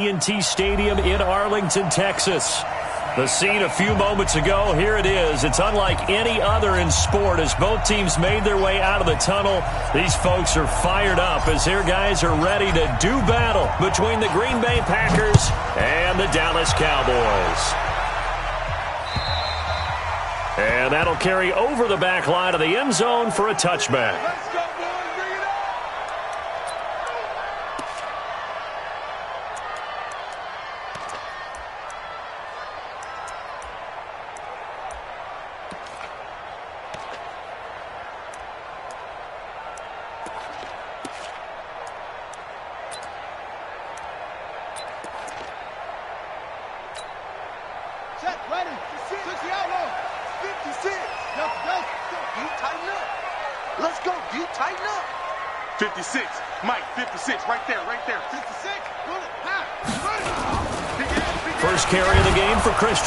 AT&T Stadium in Arlington, Texas. The scene a few moments ago, here it is. It's unlike any other in sport as both teams made their way out of the tunnel. These folks are fired up as their guys are ready to do battle between the Green Bay Packers and the Dallas Cowboys. And that'll carry over the back line of the end zone for a touchback.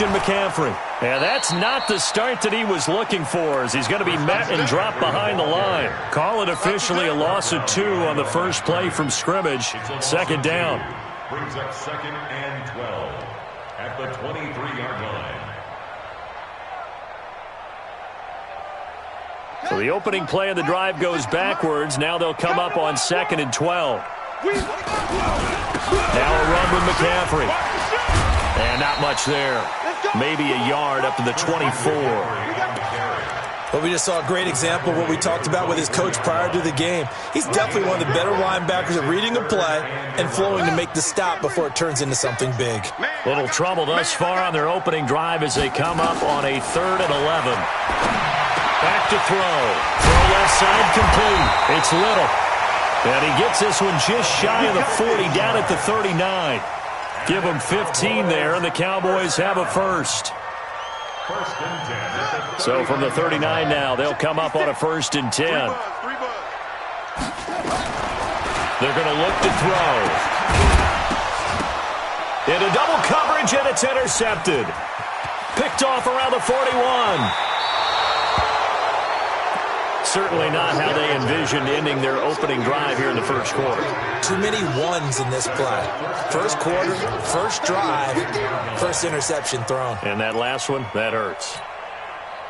McCaffrey. And that's not the start that he was looking for as he's going to be met and dropped behind the line. Call it officially a loss of 2 on the first play from scrimmage. Second down. Brings up 2nd and 12 at the 23-yard line. So the opening play of the drive goes backwards. Now they'll come up on 2nd and 12. Now a run with McCaffrey. And not much there. Maybe a yard up to the 24. Well, we just saw a great example of what we talked about with his coach prior to the game. He's definitely one of the better linebackers at reading a play and flowing to make the stop before it turns into something big. Little trouble thus far on their opening drive as they come up on a 3rd and 11. Back to throw. Throw left side complete. It's Little. And he gets this one just shy of the 40 down at the 39. Give them 15 there, and the Cowboys have a first. So from the 39 now, they'll come up on a 1st and 10. They're going to look to throw. Into double coverage, and it's intercepted. Picked off around the 41. Certainly not how they envisioned ending their opening drive here in the first quarter. Too many ones in this play. First quarter, first drive, first interception thrown. And that last one, that hurts.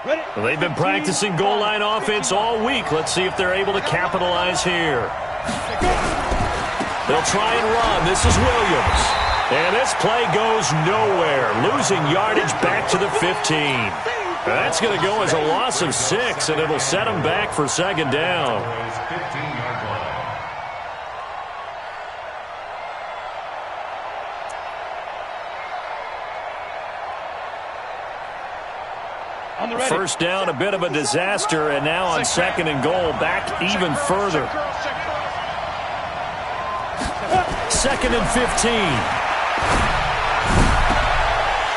Well, they've been practicing goal line offense all week. Let's see if they're able to capitalize here. They'll try and run. This is Williams. And this play goes nowhere. Losing yardage back to the 15. That's going to go as a loss of 6, and it'll set them back for 2nd down. First down, a bit of a disaster, and now on 2nd and goal, back even further. 2nd and 15.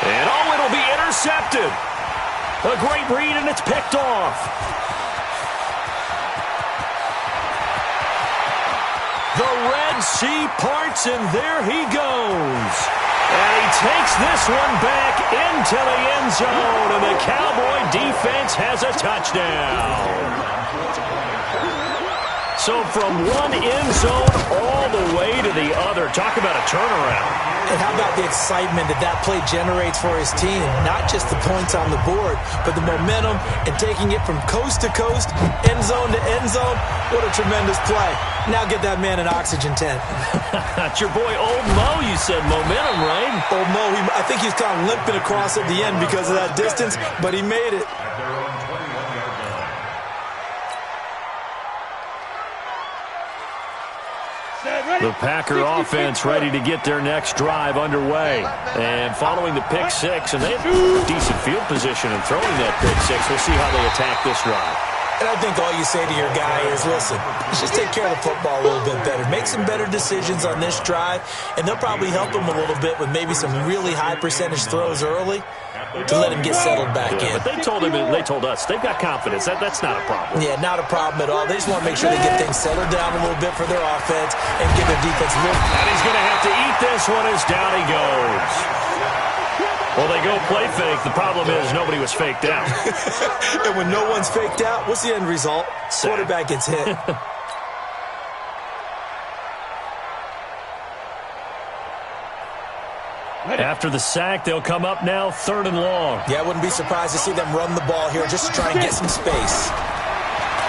And it'll be intercepted. A great read, and it's picked off. The Red Sea parts, and there he goes. And he takes this one back into the end zone, and the Cowboy defense has a touchdown. So from one end zone all the way to the other. Talk about a turnaround. And how about the excitement that play generates for his team? Not just the points on the board, but the momentum and taking it from coast to coast, end zone to end zone. What a tremendous play. Now get that man an oxygen tent. That's your boy Old Mo. You said momentum, right? Old Mo, I think he's kind of limping across at the end because of that distance, but he made it. The Packer offense ready to get their next drive underway. And following the pick 6, and they have decent field position in throwing that pick 6. We'll see how they attack this drive. And I think all you say to your guy is, listen, let's just take care of the football a little bit better. Make some better decisions on this drive, and they'll probably help him a little bit with maybe some really high percentage throws early to let him get settled back in. But they told us they've got confidence. That's not a problem. Yeah, not a problem at all. They just want to make sure they get things settled down a little bit for their offense and give their defense a little. And he's going to have to eat this one as down he goes. Well, they go play fake. The problem is nobody was faked out. And when no one's faked out, what's the end result? Quarterback gets hit. After the sack, they'll come up now 3rd and long. Yeah, I wouldn't be surprised to see them run the ball here just to try and get some space.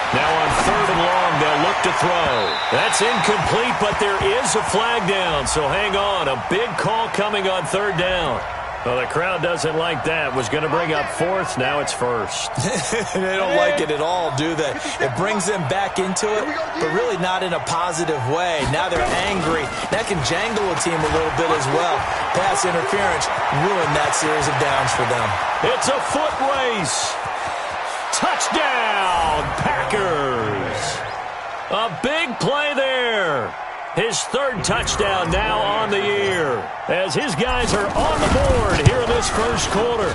Now on 3rd and long, they'll look to throw. That's incomplete, but there is a flag down, so hang on. A big call coming on 3rd down. Well, the crowd doesn't like that. Was going to bring up 4th. Now it's 1st. They don't like it at all, do they? It brings them back into it, but really not in a positive way. Now they're angry. That can jangle a team a little bit as well. Pass interference ruined that series of downs for them. It's a foot race. Touchdown, Packers. A big play there. His 3rd touchdown now on the year as his guys are on the board here in this first quarter.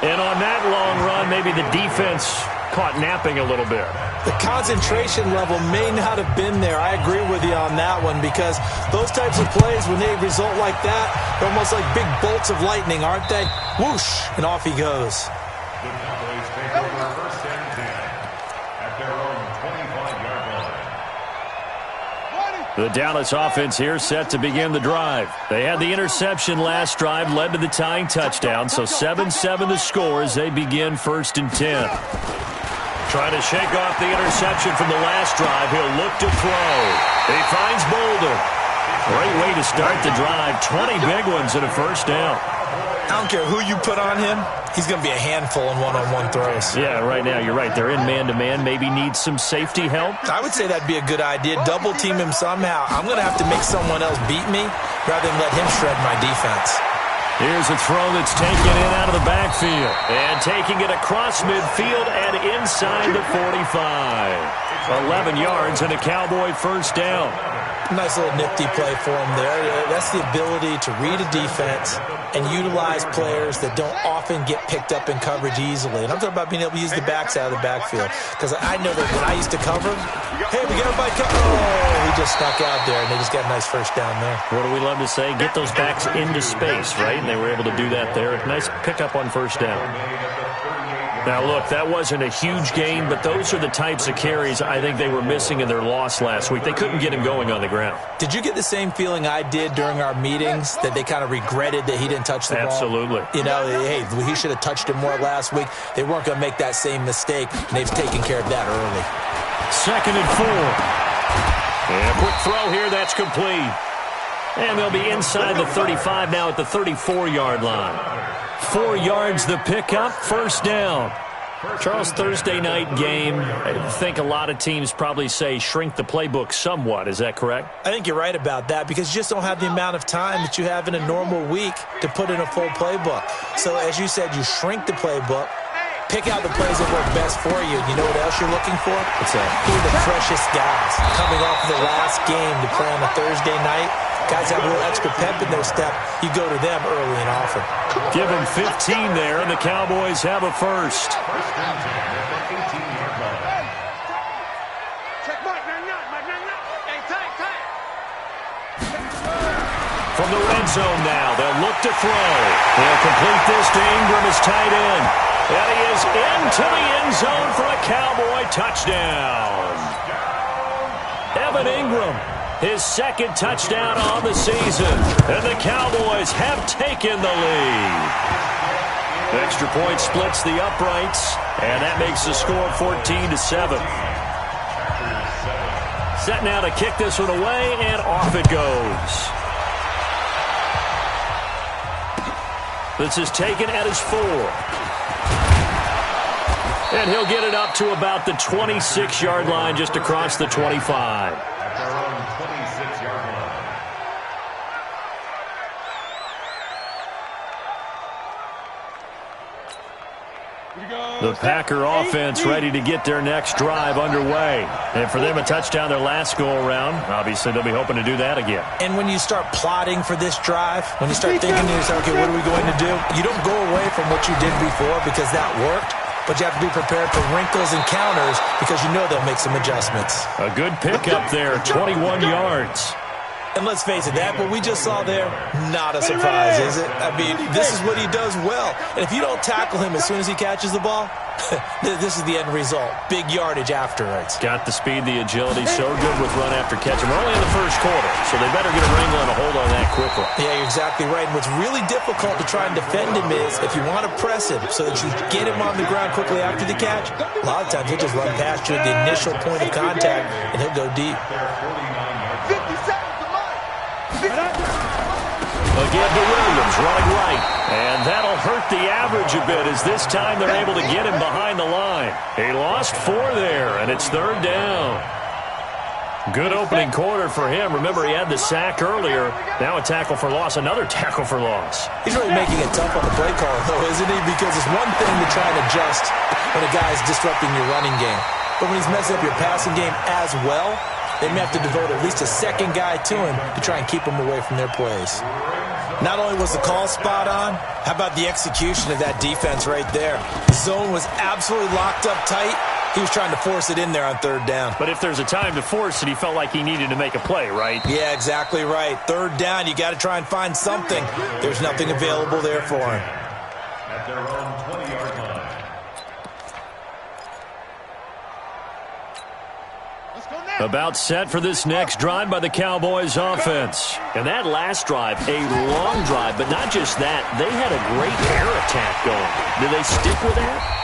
And on that long run, maybe the defense caught napping a little bit. The concentration level may not have been there. I agree with you on that one because those types of plays, when they result like that, they're almost like big bolts of lightning, aren't they? Whoosh, and off he goes. The Cowboys take over 1st and 10 at their own 25-yard line. The Dallas offense here set to begin the drive. They had the interception last drive, led to the tying touchdown, so 7-7 the score as they begin 1st and 10. Trying to shake off the interception from the last drive. He'll look to throw. He finds Boulder. Great way to start the drive. 20 big ones and a 1st down. I don't care who you put on him. He's going to be a handful in one-on-one throws. Yeah, right now, you're right. They're in man-to-man. Maybe need some safety help. I would say that'd be a good idea. Double team him somehow. I'm going to have to make someone else beat me rather than let him shred my defense. Here's a throw that's taken in out of the backfield. And taking it across midfield and inside the 45. 11 yards and a Cowboy 1st down. Nice little nifty play for him there. That's the ability to read a defense and utilize players that don't often get picked up in coverage easily. And I'm talking about being able to use the backs out of the backfield. Because I know that when I used to cover, hey, we got everybody covered. Oh, he just snuck out there, and they just got a nice 1st down there. What do we love to say? Get those backs into space, right? And they were able to do that there. Nice pickup on 1st down. Now, look, that wasn't a huge gain, but those are the types of carries I think they were missing in their loss last week. They couldn't get him going on the ground. Did you get the same feeling I did during our meetings, that they kind of regretted that he didn't touch the ball? Absolutely. You know, hey, he should have touched it more last week. They weren't going to make that same mistake, and they've taken care of that early. 2nd and 4. And a quick throw here, that's complete. And they'll be inside the 35 now at the 34-yard line. 4 yards the pickup, 1st down. Charles, Thursday night game, I think a lot of teams probably say shrink the playbook somewhat. Is that correct? I think you're right about that because you just don't have the amount of time that you have in a normal week to put in a full playbook. So as you said, you shrink the playbook, pick out the plays that work best for you. You know what else you're looking for? What's that? Who are the freshest guys coming off of the last game to play on a Thursday night? Guys have a little extra pep in their step. You go to them early and often. Give them 15 there, and the Cowboys have a 1st. From the red zone now, they'll look to throw. They'll complete this to Ingram as tight end. And he is into the end zone for a Cowboy touchdown. Evan Ingram, his 2nd touchdown on the season. And the Cowboys have taken the lead. Extra point splits the uprights, and that makes the score 14-7. Set now to kick this one away, and off it goes. This is taken at his 4. And he'll get it up to about the 26-yard line, just across the 25. At their own 26-yard line. The Packer offense ready to get their next drive underway. And for them, a touchdown their last go-around. Obviously, they'll be hoping to do that again. And when you start plotting for this drive, when you start thinking to yourself, okay, what are we going to do? You don't go away from what you did before because that worked. But you have to be prepared for wrinkles and counters because you know they'll make some adjustments. A good pickup there, 21 yards. And let's face it, that what we just saw there, not a surprise, is it? I mean, this is what he does well. And if you don't tackle him as soon as he catches the ball, This is the end result. Big yardage afterwards. Got the speed, the agility, so good with run after catch. And we're only in the first quarter, so they better get a wrangle and a hold on that quickly. Yeah, you're exactly right. And what's really difficult to try and defend him is if you want to press him so that you get him on the ground quickly after the catch, a lot of times he'll just run past you at the initial point of contact, and he'll go deep. Again to Williams, running right. And that'll hurt the average a bit as this time they're able to get him behind the line. He lost 4 there, and it's 3rd down. Good opening quarter for him. Remember, he had the sack earlier. Now a tackle for loss, another tackle for loss. He's really making it tough on the play call, though, isn't he? Because it's one thing to try and adjust when a guy's disrupting your running game. But when he's messing up your passing game as well, they may have to devote at least a second guy to him to try and keep him away from their plays. Not only was the call spot on, how about the execution of that defense right there? The zone was absolutely locked up tight. He was trying to force it in there on 3rd down. But if there's a time to force it, he felt like he needed to make a play, right? Yeah, exactly right. 3rd down, you got to try and find something. There's nothing available there for him. At their own 20-yard line. About set for this next drive by the Cowboys offense. And that last drive, a long drive, but not just that. They had a great air attack going. Do they stick with that?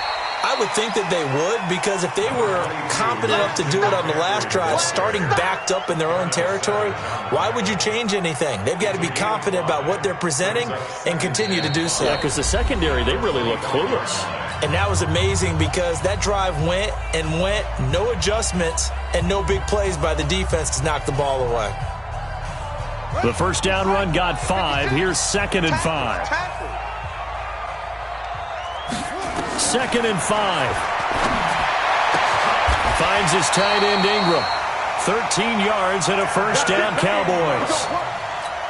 I would think that they would, because if they were competent enough to do it on the last drive, starting backed up in their own territory, why would you change anything? They've got to be confident about what they're presenting and continue to do so. Yeah, because the secondary, they really look clueless. And that was amazing because that drive went and went, no adjustments, and no big plays by the defense to knock the ball away. The first down run got 5. Here's 2nd and 5. 2nd and 5. Finds his tight end Ingram. 13 yards and a first down, Cowboys.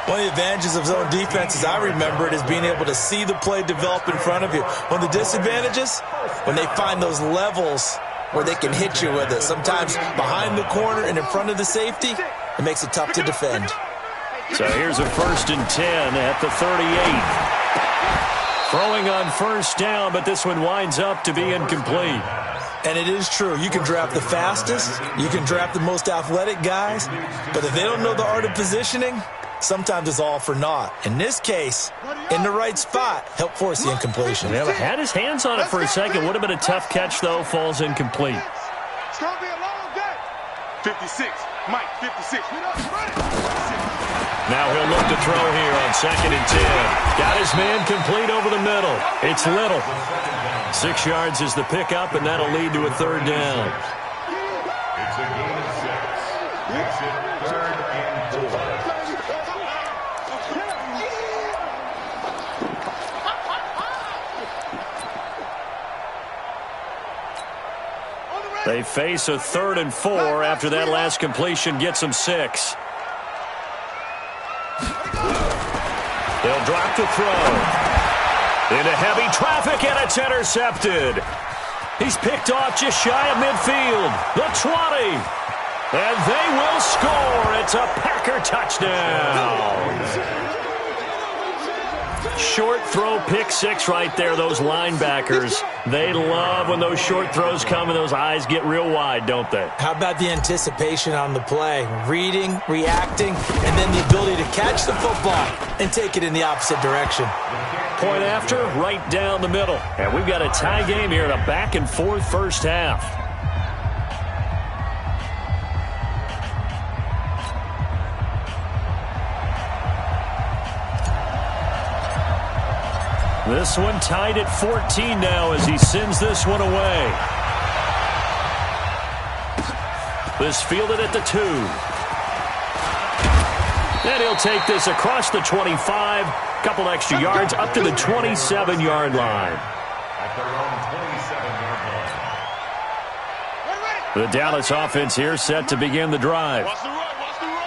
One of the advantages of zone defense, as I remember it, is being able to see the play develop in front of you. One of the disadvantages, when they find those levels where they can hit you with it, sometimes behind the corner and in front of the safety, it makes it tough to defend. So here's a 1st and 10 at the 38. Throwing on first down, but this one winds up to be incomplete. And it is true. You can draft the fastest. You can draft the most athletic guys. But if they don't know the art of positioning, sometimes it's all for naught. In this case, in the right spot, help force the incompletion. Yeah, had his hands on it for a second. Would have been a tough catch, though. Falls incomplete. It's going to be a long day. 56. Mike, 56. Now he'll look to throw here on 2nd and 10. Got his man complete over the middle. It's Little. 6 yards is the pickup, and that'll lead to a 3rd down. It's a gain of 6. Makes it 3rd and 4. They face a 3rd and 4 after that last completion gets them 6. They'll drop the throw. Into heavy traffic, and it's intercepted. He's picked off just shy of midfield. The 20. And they will score. It's a Packer touchdown. Short throw, pick 6 right there. Those linebackers, they love when those short throws come and those eyes get real wide, don't they? How about the anticipation on the play? Reading, reacting, and then the ability to catch the football and take it in the opposite direction. Point after, right down the middle. And we've got a tie game here in a back-and-forth first half. This one tied at 14 now as he sends this one away. This fielded at the 2. And he'll take this across the 25. Couple extra yards up to the 27-yard line. At their own 27-yard line. The Dallas offense here set to begin the drive. Watch the run. Watch the run.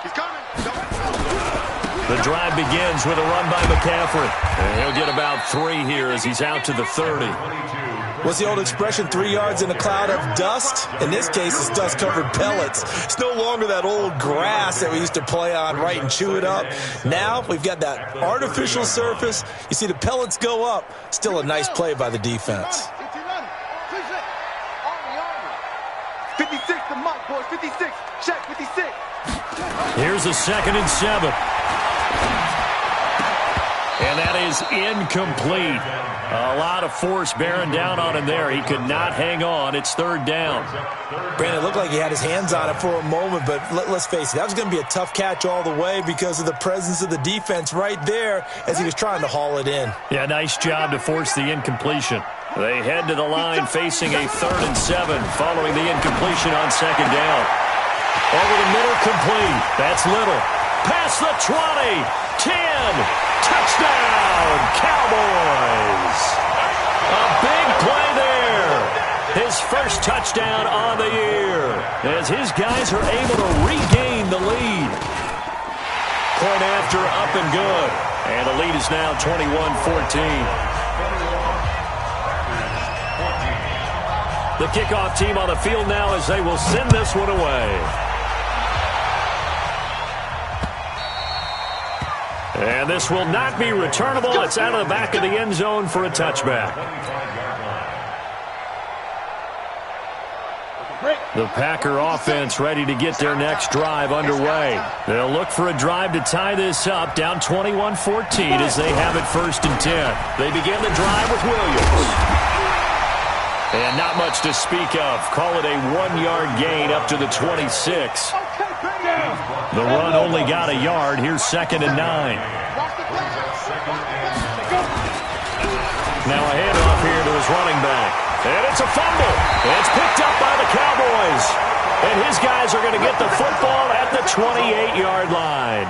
He's coming. The The drive begins with a run by McCaffrey. And he'll get about 3 here as he's out to the 30. What's the old expression, 3 yards in a cloud of dust? In this case, it's dust-covered pellets. It's no longer that old grass that we used to play on, right, and chew it up. Now we've got that artificial surface. You see the pellets go up. Still a nice play by the defense. 56 to Mike, boys. 56. Check, 56. Here's a 2nd and 7. And that is incomplete. A lot of force bearing down on him there. He could not hang on. It's 3rd down. Brandon, it looked like he had his hands on it for a moment, but let's face it, that was going to be a tough catch all the way because of the presence of the defense right there as he was trying to haul it in. Yeah, nice job to force the incompletion. They head to the line facing a 3rd and 7 following the incompletion on 2nd down. Over the middle, complete. That's Little. Past the 20. 10. Touchdown, Cowboys. A big play there. His first touchdown on the year as his guys are able to regain the lead. Point after, up and good. And the lead is now 21-14. The kickoff team on the field now as they will send this one away. And this will not be returnable. It's out of the back of the end zone for a touchback. The Packer offense ready to get their next drive underway. They'll look for a drive to tie this up, down 21-14 as they have it 1st and 10. They begin the drive with Williams. And not much to speak of. Call it a 1-yard gain up to the 26. The run only got a yard. Here's 2nd and 9. Now a handoff here to his running back. And it's a fumble. It's picked up by the Cowboys. And his guys are going to get the football at the 28-yard line.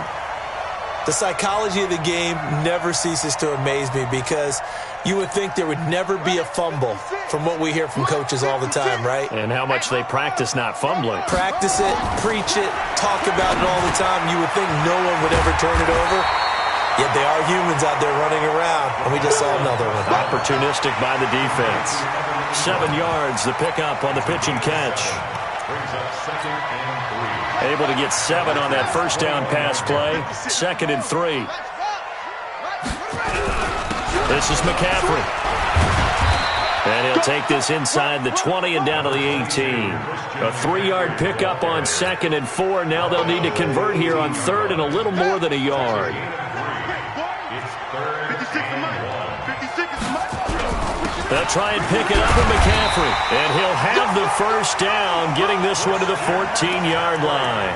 The psychology of the game never ceases to amaze me because you would think there would never be a fumble from what we hear from coaches all the time, right? And how much they practice not fumbling. Practice it, preach it, talk about it all the time. You would think no one would ever turn it over. Yet they are humans out there running around, and we just saw another one. Opportunistic by the defense. 7 yards, the pickup on the pitch and catch. Able to get 7 on that 1st down pass play. 2nd and 3. This is McCaffrey. And he'll take this inside the 20 and down to the 18. A 3-yard pickup on 2nd and 4. Now they'll need to convert here on 3rd and a little more than a yard. They'll try and pick it up with McCaffrey. And he'll have the 1st down, getting this one to the 14-yard line.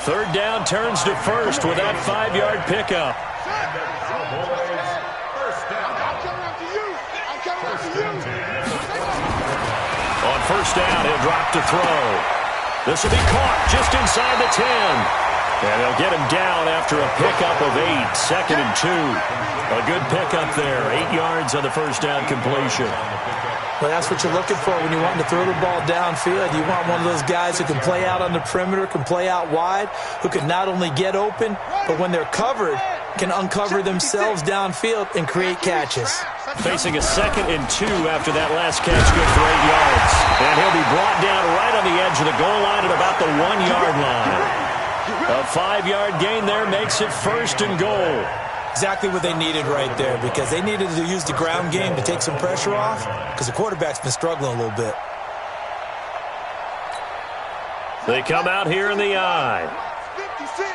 3rd down turns to 1st with that 5-yard pickup. On 1st down, he'll drop to throw. This will be caught just inside the 10. And they'll get him down after a pickup of 8. 2nd and 2. A good pickup there. 8 yards on the 1st down completion. Well, that's what you're looking for when you want to throw the ball downfield. You want one of those guys who can play out on the perimeter, can play out wide, who can not only get open, but when they're covered, can uncover themselves downfield and create catches. Facing a 2nd and 2 after that last catch, good for 8 yards. And he'll be brought down right on the edge of the goal line at about the 1-yard line. A 5-yard gain there makes it 1st and goal. Exactly what they needed right there because they needed to use the ground game to take some pressure off because the quarterback's been struggling a little bit. They come out here in the I. 56.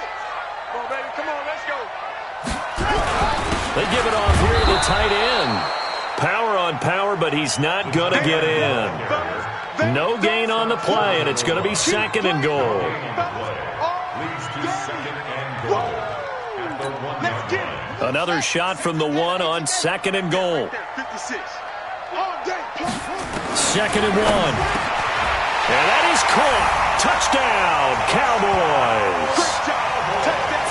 Come on, baby. Come on, let's go. They give it off here to the tight end. Power on power, but he's not going to get in. No gain on the play, and it's going to be 2nd and goal. Another shot from the 1 on 2nd and goal. 2nd and 1. And that is caught. Touchdown, Cowboys.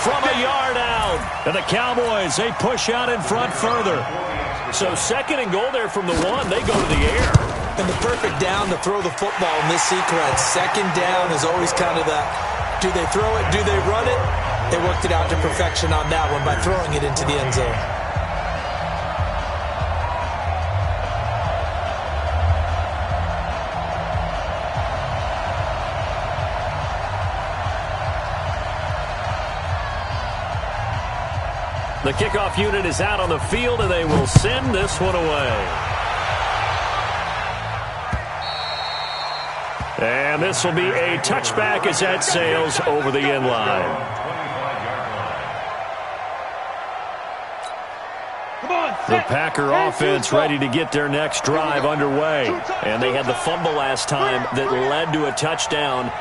From a yard out. And the Cowboys, they push out in front further. So 2nd and goal there from the 1. They go to the air. And the perfect down to throw the football in this sequence. 2nd down is always kind of that, do they throw it, do they run it? They worked it out to perfection on that one by throwing it into the end zone. The kickoff unit is out on the field, and they will send this one away. And this will be a touchback as that sails over the end line. The Packer offense ready to get their next drive underway. And they had the fumble last time that led to a touchdown.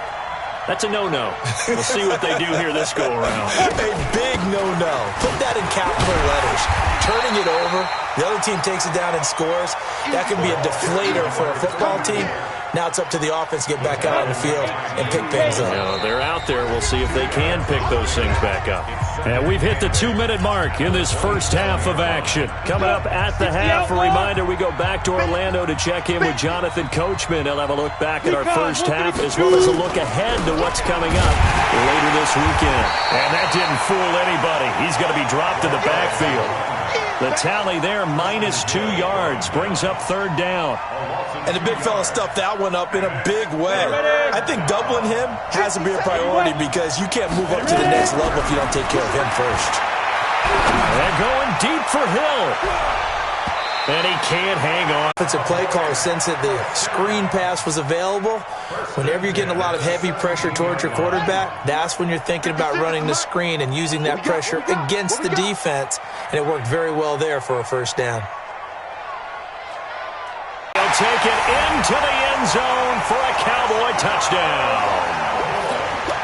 That's a no-no. We'll see what they do here this go-around. A big no-no. Put that in capital letters. Turning it over, the other team takes it down and scores. That can be a deflator for a football team. Now it's up to the offense to get back out on the field and pick things up. You know, they're out there. We'll see if they can pick those things back up. And we've hit the 2-minute mark in this first half of action. Coming up at the half, a reminder, we go back to Orlando to check in with Jonathan Coachman. He'll have a look back at our first half as well as a look ahead to what's coming up later this weekend. And that didn't fool anybody. He's going to be dropped in the backfield. The tally there, -2 yards, brings up third down. And the big fella stuffed that one up in a big way. I think doubling him has to be a priority because you can't move up to the next level if you don't take care of him first. They're going deep for Hill. And he can't hang on. Offensive play caller sense that the screen pass was available. Whenever you're getting a lot of heavy pressure towards your quarterback, that's when you're thinking about running the screen and using that pressure against the defense. And it worked very well there for a first down. They'll take it into the end zone for a Cowboy touchdown.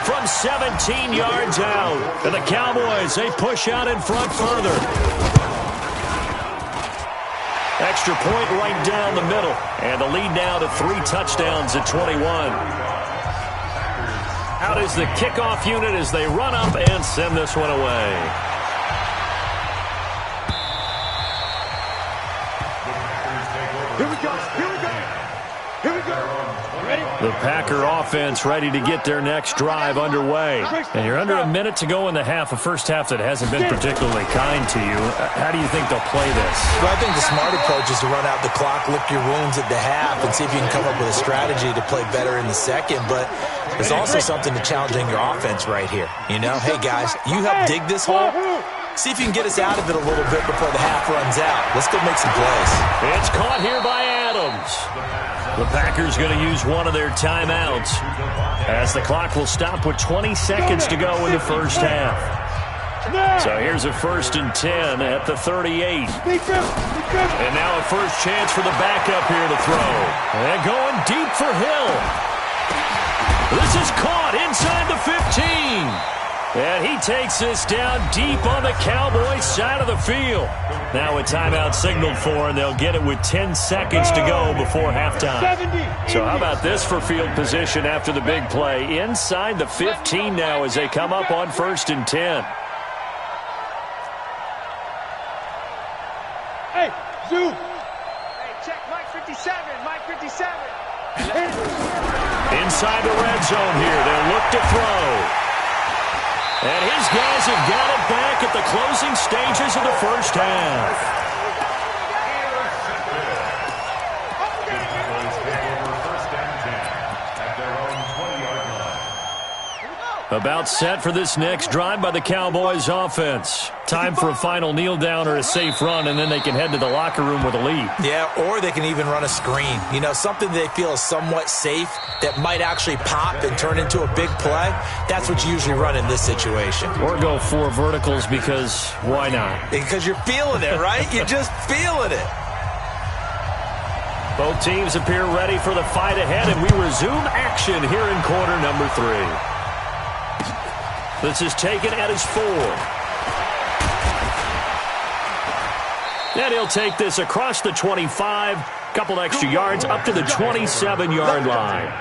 From 17 yards out. And the Cowboys, they push out in front further. Extra point right down the middle. And the lead now to 3 touchdowns at 21. Out is the kickoff unit as they run up and send this one away. Here we go. Here we go. Here we go. Ready? The Packer offense ready to get their next drive underway. And you're under a minute to go in the half, a first half that hasn't been particularly kind to you. How do you think they'll play this? Well, I think the smart approach is to run out the clock, lick your wounds at the half, and see if you can come up with a strategy to play better in the second. But there's also something to challenging your offense right here. You know, hey, guys, you help dig this hole. See if you can get us out of it a little bit before the half runs out. Let's go make some plays. It's caught here by Adams. The Packers going to use one of their timeouts as the clock will stop with 20 seconds to go in the first half. So here's a 1st and 10 at the 38. And now a first chance for the backup here to throw. And going deep for Hill. This is caught inside the 15. And he takes this down deep on the Cowboys side of the field. Now a timeout signaled for, and they'll get it with 10 seconds to go before halftime. So how about this for field position after the big play? Inside the 15 now as they come up on 1st and 10. Hey, Zoo. Hey, check Mike 57. Mike 57. Inside the red zone here. They'll look to throw. And his guys have got it back at the closing stages of the first half. About set for this next drive by the Cowboys offense. Time for a final kneel down or a safe run, and then they can head to the locker room with a lead. Yeah, or they can even run a screen. You know, something they feel is somewhat safe that might actually pop and turn into a big play. That's what you usually run in this situation. Or go 4 verticals because why not? Because you're feeling it, right? You're just feeling it. Both teams appear ready for the fight ahead, and we resume action here in quarter number 3. This is taken at his 4. And he'll take this across the 25, couple extra yards up to the 27-yard line.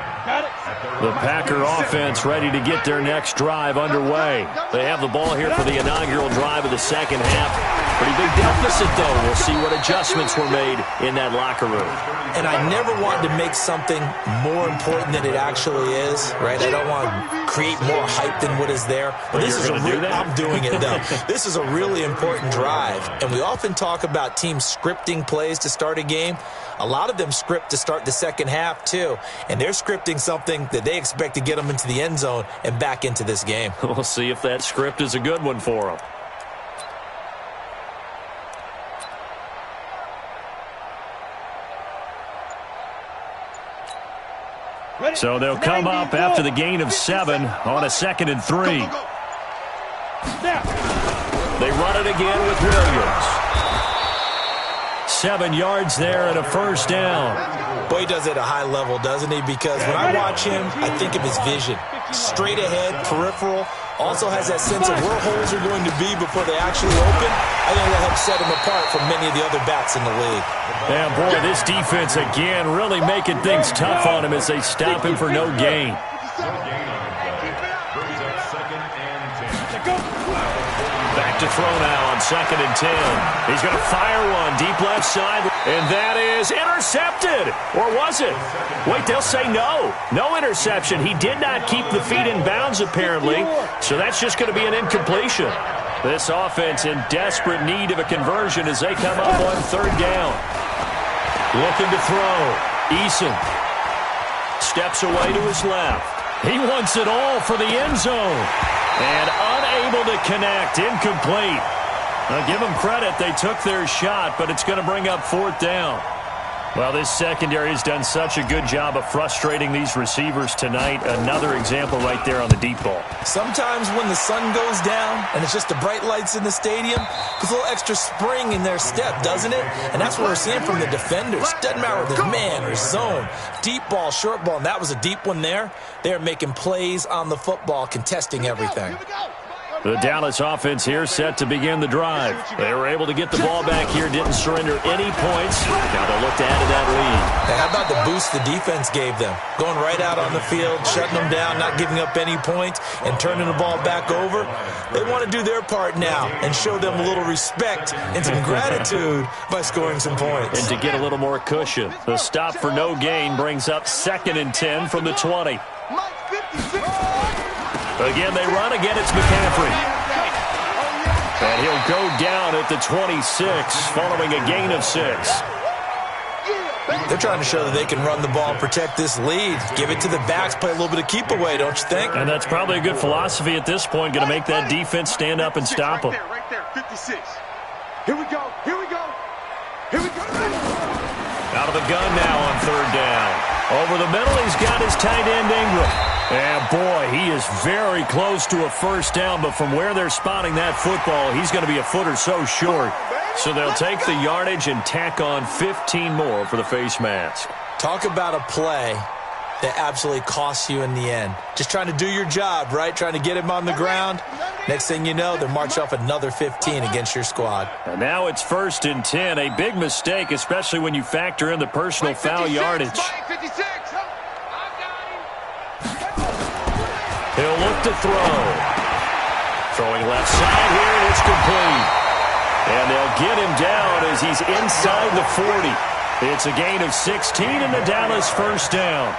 The Packer offense ready to get their next drive underway. They have the ball here for the inaugural drive of the second half. Pretty big deficit, though. We'll see what adjustments were made in that locker room. And I never want to make something more important than it actually is, right? I don't want to create more hype than what is there. But this is I'm doing it, though. This is a really important drive, and we often talk about teams scripting plays to start a game. A lot of them script to start the second half, too, and they're scripting something that they expect to get them into the end zone and back into this game. We'll see if that script is a good one for them. So they'll come up after the gain of 7 on a 2nd and 3. They run it again with Williams. 7 yards there and a first down. Boy, he does it at a high level, doesn't he? Because when I watch him, I think of his vision. Straight ahead, peripheral. Also has that sense of where holes are going to be before they actually open. I think that helps set him apart from many of the other backs in the league. And, boy, this defense again really making things tough on him as they stop him for no gain. Back to throw now on 2nd and 10. He's going to fire one deep left side, and that is intercepted. Or was it? Wait, they'll say no. No interception. He did not keep the feet in bounds, apparently, so that's just going to be an incompletion. This offense in desperate need of a conversion as they come up on 3rd down. Looking to throw. Eason steps away to his left. He wants it all for the end zone. And unable to connect, incomplete. Now give them credit, they took their shot, but it's going to bring up 4th down. Well, this secondary has done such a good job of frustrating these receivers tonight. Another example right there on the deep ball. Sometimes when the sun goes down and it's just the bright lights in the stadium, there's a little extra spring in their step, doesn't it? And that's what we're seeing from the defenders. Doesn't matter if there's man or zone, deep ball, short ball, and that was a deep one there. They're making plays on the football, contesting everything. The Dallas offense here set to begin the drive. They were able to get the ball back here, didn't surrender any points. Now they'll look to add to that lead. Now, how about the boost the defense gave them? Going right out on the field, shutting them down, not giving up any points, and turning the ball back over. They want to do their part now and show them a little respect and some gratitude by scoring some points. And to get a little more cushion, the stop for no gain brings up 2nd and 10 from the 20. Again, they run. Again, it's McCaffrey. And he'll go down at the 26 following a gain of 6. They're trying to show that they can run the ball and protect this lead. Give it to the backs, play a little bit of keep away, don't you think? And that's probably a good philosophy at this point, going to make that defense stand up and stop them. Right there, 56. Here we go, here we go, here we go. Out of the gun now on 3rd down. Over the middle, he's got his tight end Ingram. And, boy, he is very close to a first down, but from where they're spotting that football, he's going to be a foot or so short. So they'll take the yardage and tack on 15 more for the face mask. Talk about a play that absolutely costs you in the end. Just trying to do your job, right? Trying to get him on the ground. Next thing you know, they'll march off another 15 against your squad. And now it's 1st and 10. A big mistake, especially when you factor in the personal foul yardage. He'll look to throw. Throwing left side here, and it's complete. And they'll get him down as he's inside the 40. It's a gain of 16 and the Dallas first down.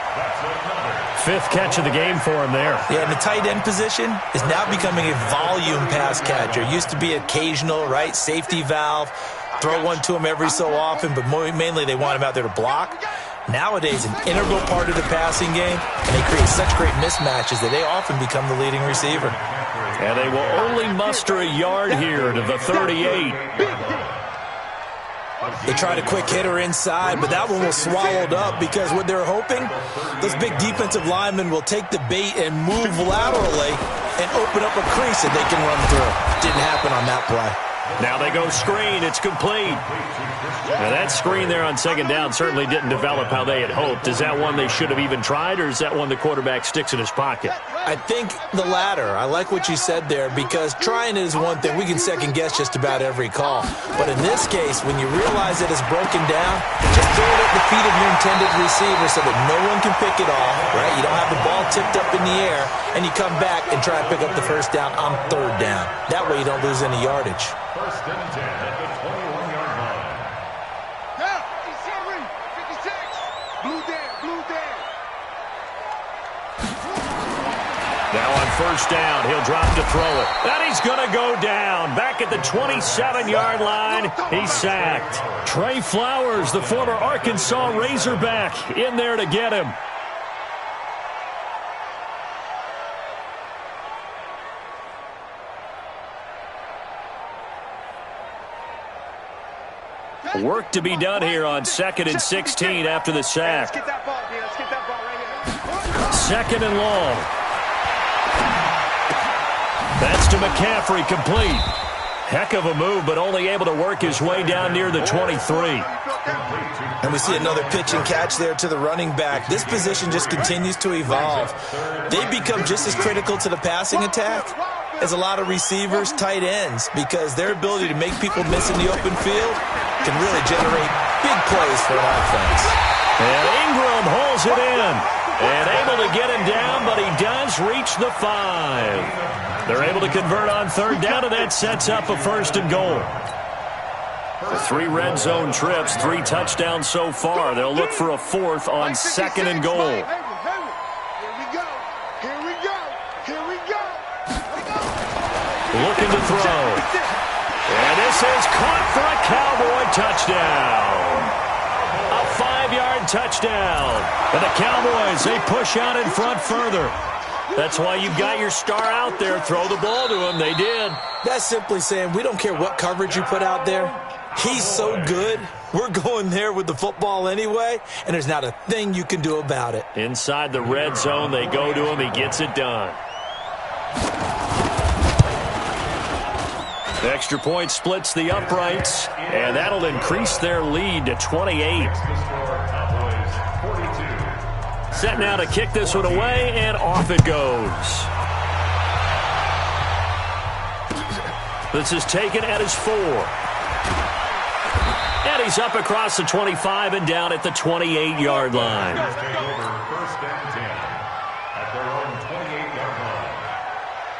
5th catch of the game for him there. Yeah, and the tight end position is now becoming a volume pass catcher. Used to be occasional, right? Safety valve. Throw one to him every so often, but mainly they want him out there to block. Nowadays, an integral part of the passing game, and they create such great mismatches that they often become the leading receiver. And they will only muster a yard here to the 38. They tried a quick hitter inside, but that one was swallowed up because what they're hoping, those big defensive linemen will take the bait and move laterally and open up a crease that they can run through. Didn't happen on that play. Now they go screen. It's complete. Now that screen there on 2nd down certainly didn't develop how they had hoped. Is that one they should have even tried, or is that one the quarterback sticks in his pocket? I think the latter. I like what you said there because trying it is one thing. We can second-guess just about every call. But in this case, when you realize that it's broken down, just throw it at the feet of your intended receiver so that no one can pick it off, right? You don't have the ball tipped up in the air, and you come back and try to pick up the first down on 3rd down. That way you don't lose any yardage. 1st and 10 at the 21-yard line. Now, 56. Blue down, blue down. Now on first down, he'll drop to throw it. And he's going to go down. Back at the 27-yard line, he's sacked. Trey Flowers, the former Arkansas Razorback, in there to get him. Work to be done here on 2nd and 16 after the sack. Second and long. That's to McCaffrey, complete. Heck of a move, but only able to work his way down near the 23. And we see another pitch and catch there to the running back. This position just continues to evolve. They become just as critical to the passing attack as a lot of receivers, tight ends, because their ability to make people miss in the open field can really generate big plays for an offense. And Ingram holds it in. And able to get him down, but he does reach the 5. They're able to convert on third down, and that sets up a first and goal. 3 red zone trips, 3 touchdowns so far. They'll look for a 4th on 2nd and goal. Here we go. Here we go. Here we go. Looking to throw. And this is caught for a Cowboy touchdown. A 5-yard touchdown. And the Cowboys, they push out in front further. That's why you've got your star out there. Throw the ball to him. They did. That's simply saying we don't care what coverage you put out there. He's so good. We're going there with the football anyway, and there's not a thing you can do about it. Inside the red zone, they go to him. He gets it done. The extra point splits the uprights, and that'll increase their lead to 28. Set now to kick this one away, and off it goes. This is taken at his 4. And he's up across the 25 and down at the 28-yard line.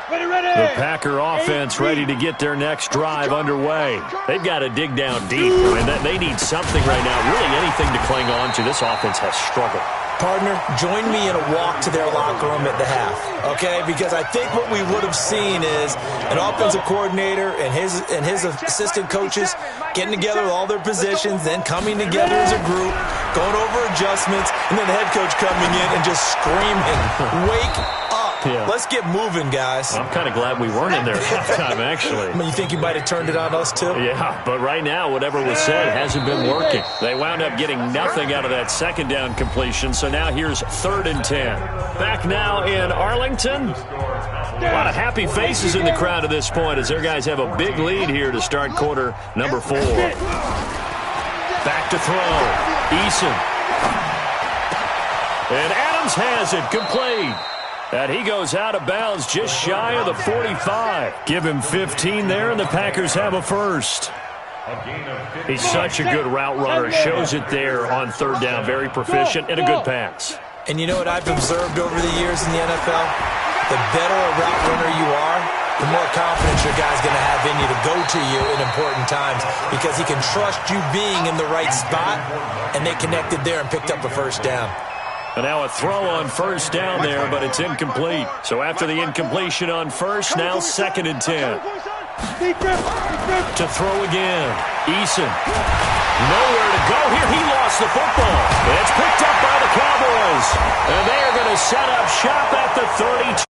The Packer offense ready to get their next drive underway. They've got to dig down deep. I mean, they need something right now, really anything to cling on to. This offense has struggled. Partner, join me in a walk to their locker room at the half, okay? Because I think what we would have seen is an offensive coordinator and his assistant coaches getting together with all their positions, then coming together as a group, going over adjustments, and then the head coach coming in and just screaming, "Wake up. Yeah. Let's get moving, guys." I'm kind of glad we weren't in there at halftime, actually. I mean, you think you might have turned it on us, too? Yeah, but right now, whatever was said hasn't been working. They wound up getting nothing out of that second down completion, so now here's 3rd and 10. Back now in Arlington. A lot of happy faces in the crowd at this point as their guys have a big lead here to start quarter number 4. Back to throw. Eason. And Adams has it, complete. And he goes out of bounds just shy of the 45. Give him 15 there, and the Packers have a first. He's such a good route runner. Shows it there on third down. Very proficient and a good pass. And you know what I've observed over the years in the NFL? The better a route runner you are, the more confidence your guy's going to have in you to go to you in important times because he can trust you being in the right spot, and they connected there and picked up a first down. And now a throw on first down there, but it's incomplete. So after the incompletion on first, now 2nd and 10. To throw again. Eason. Nowhere to go here. He lost the football. It's picked up by the Cowboys. And they are going to set up shop at the 32.